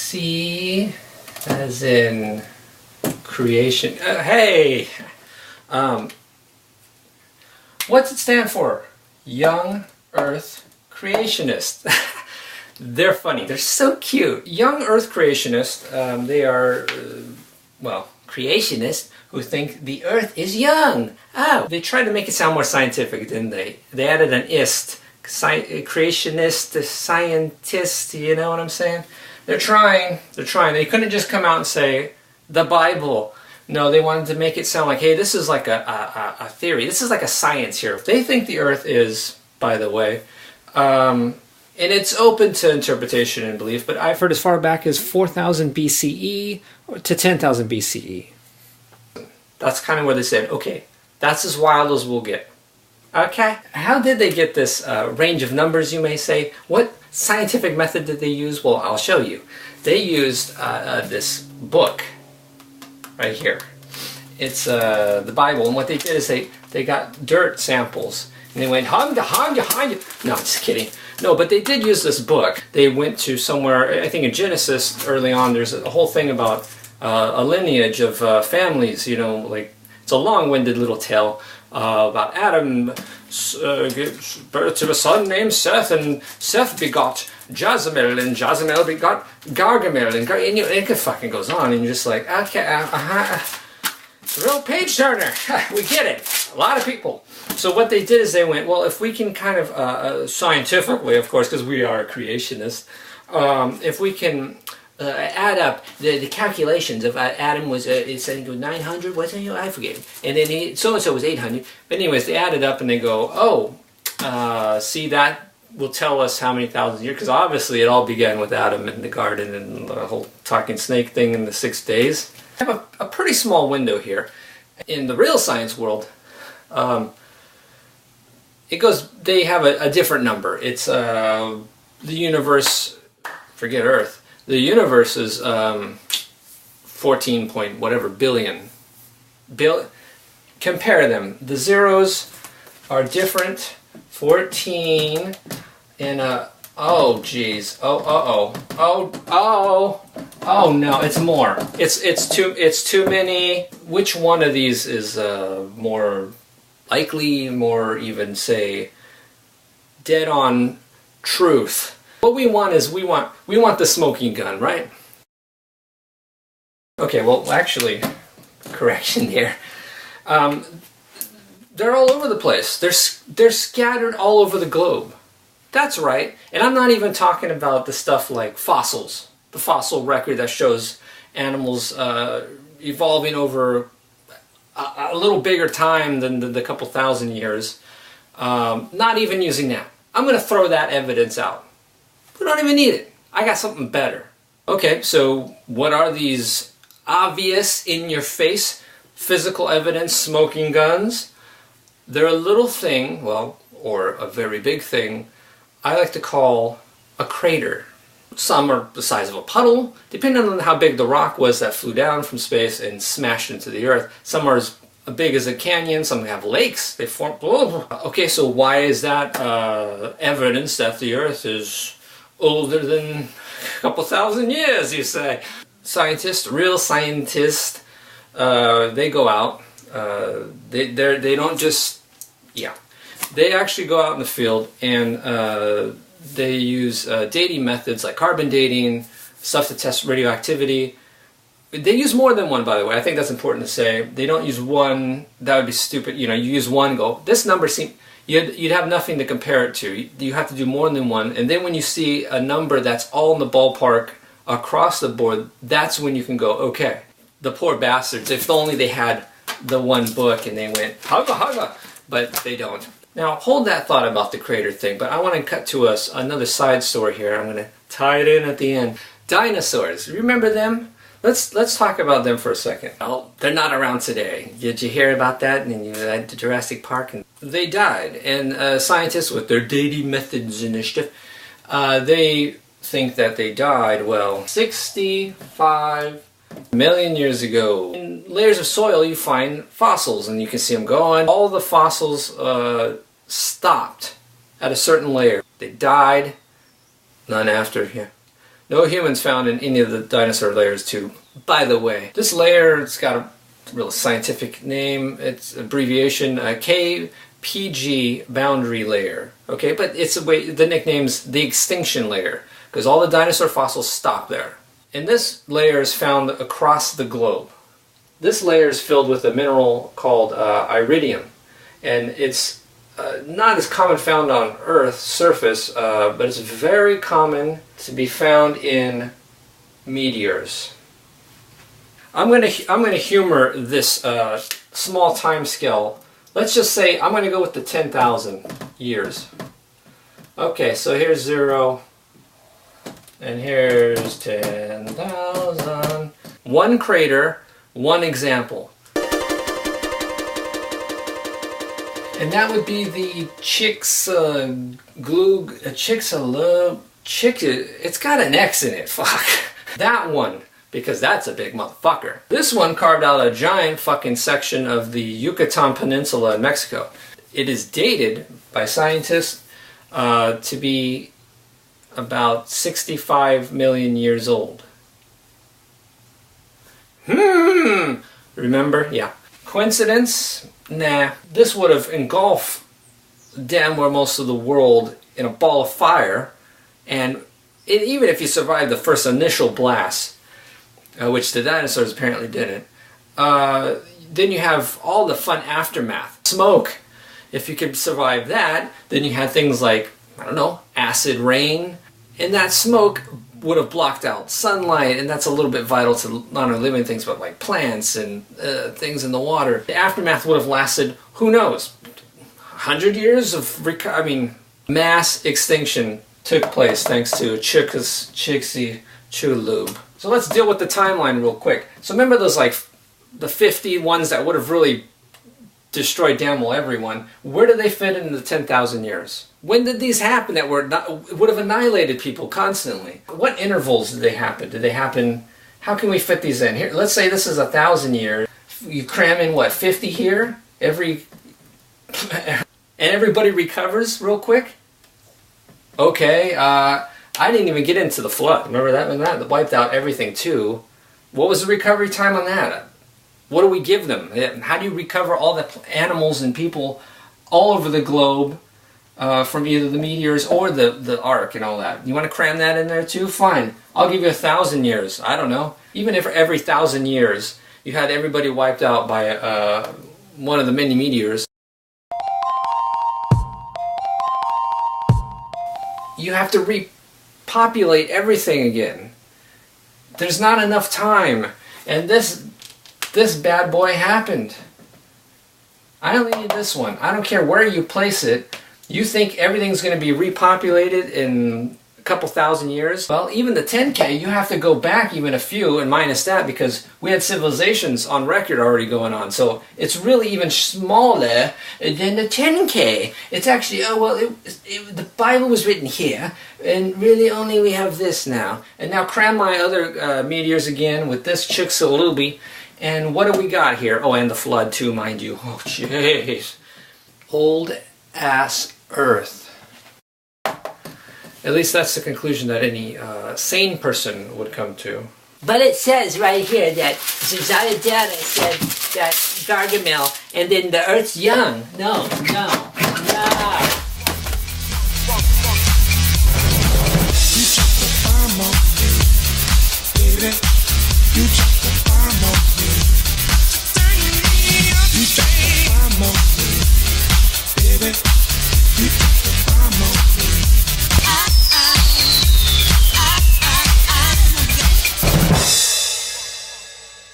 C as in creation. Hey! What's it stand for? Young Earth Creationists. They're funny. They're so cute. Young Earth Creationists, they are, well, creationists who think the Earth is young. Oh, they tried to make it sound more scientific, didn't they? They added an ist. Creationist, scientist, you know what I'm saying? They're trying. They couldn't just come out and say, the Bible. No, they wanted to make it sound like, hey, this is like a theory. This is like a science here. They think the Earth is, by the way, and it's open to interpretation and belief, but I've heard as far back as 4,000 BCE to 10,000 BCE. That's kind of where they said, okay, that's as wild as we'll get. Okay, how did they get this range of numbers, you may say? What scientific method did they use? Well, I'll show you. They used this book right here. It's the Bible, and what they did is they got dirt samples, and they went, no, I'm just kidding. No, but they did use this book. They went to somewhere, I think in Genesis early on, there's a whole thing about a lineage of families, you know, like, it's a long-winded little tale about Adam gives birth to a son named Seth, and Seth begot Jazamel, and Jazamel begot Gargamel, and it fucking goes on, and you're just like, okay, it's a real page turner. We get it. A lot of people. So what they did is they went, well, if we can kind of scientifically, of course, because we are creationists, if we can add up the calculations of Adam was it said it was 900, wasn't it? I forget. And then so and so was 800. But anyways, they added up and they go, oh, see, that will tell us how many thousand years, because obviously it all began with Adam in the garden and the whole talking snake thing in the 6 days. I have a pretty small window here. In the real science world, it goes. They have a different number. It's the universe. Forget Earth. The universe is 14 point whatever billion. Compare them. The zeros are different. 14 and oh geez. Oh no, it's more. It's too many. Which one of these is more likely, more even say dead on truth? What we want is we want the smoking gun, right? Okay, well actually, correction here. They're all over the place. They're scattered all over the globe. That's right. And I'm not even talking about the stuff like fossils. The fossil record that shows animals evolving over a little bigger time than the couple thousand years. Not even using that. I'm going to throw that evidence out. We don't even need it. I got something better. Okay, so what are these obvious, in-your-face physical evidence smoking guns? They're a little thing, well, or a very big thing, I like to call a crater. Some are the size of a puddle, depending on how big the rock was that flew down from space and smashed into the earth. Some are as big as a canyon, some have lakes, they form... Okay, so why is that evidence that the earth is older than a couple thousand years, you say? Scientists, real scientists, they go out, they don't just, yeah. They actually go out in the field and they use dating methods like carbon dating, stuff to test radioactivity. They use more than one, by the way. I think that's important to say. They don't use one. That would be stupid. You know, you use one, go, this number seems... You'd have nothing to compare it to. You have to do more than one. And then when you see a number that's all in the ballpark across the board, that's when you can go, okay, the poor bastards, if only they had the one book and they went, hugga, hugga, but they don't. Now, hold that thought about the crater thing, but I want to cut to another side story here. I'm going to tie it in at the end. Dinosaurs, remember them? Let's talk about them for a second. Well, they're not around today. Did you hear about that? And you went to Jurassic Park and they died. And scientists with their dating methods and stuff, they think that they died, well, 65 million years ago. In layers of soil you find fossils and you can see them going. All the fossils stopped at a certain layer. They died, none after here. No humans found in any of the dinosaur layers too, by the way. This layer, it's got a real scientific name. It's abbreviation KPG boundary layer. Okay, but it's a way, the nickname's the extinction layer because all the dinosaur fossils stop there. And this layer is found across the globe. This layer is filled with a mineral called iridium, and it's not as common found on Earth's surface, but it's very common to be found in meteors. I'm gonna humor this small time scale. Let's just say I'm gonna go with the 10,000 years. Okay, so here's 0, and here's 10,000. One crater, one example. And that would be the it's got an X in it, fuck. That one, because that's a big motherfucker. This one carved out a giant fucking section of the Yucatan Peninsula in Mexico. It is dated by scientists to be about 65 million years old. Remember? Yeah. Coincidence? Nah. This would have engulfed damn near most of the world in a ball of fire, and even if you survived the first initial blast, which the dinosaurs apparently didn't, then you have all the fun aftermath. Smoke. If you could survive that, then you had things like, I don't know, acid rain, and that smoke would have blocked out sunlight, and that's a little bit vital to not only living things, but like plants and things in the water. The aftermath would have lasted, who knows, 100 years of mass extinction took place thanks to Chicxulub. So let's deal with the timeline real quick. So remember those like the 50 ones that would have really destroyed damn well everyone? Where do they fit in the 10,000 years? When did these happen that would have annihilated people constantly? What intervals did they happen? Did they happen? How can we fit these in? Here, let's say this is 1,000 years. You cram in what, 50 here? And everybody recovers real quick? Okay, I didn't even get into the flood. Remember that when that wiped out everything too? What was the recovery time on that? What do we give them? How do you recover all the animals and people all over the globe from either the meteors or the ark and all that? You want to cram that in there too? Fine. I'll give you 1,000 years. I don't know. Even if every 1,000 years you had everybody wiped out by one of the many meteors, you have to repopulate everything again. There's not enough time. And this bad boy happened. I only need this one. I don't care where you place it. You think everything's going to be repopulated in a couple thousand years? Well, even the 10K, you have to go back even a few and minus that because we had civilizations on record already going on. So it's really even smaller than the 10K. It's actually, the Bible was written here, and really only we have this now. And now cram my other meteors again with this Chicxulub. And what do we got here? Oh, and the flood too, mind you. Oh, jeez. Old ass Earth. At least that's the conclusion that any sane person would come to. But it says right here that Zayadada said that Gargamel, and then the Earth's young. No. You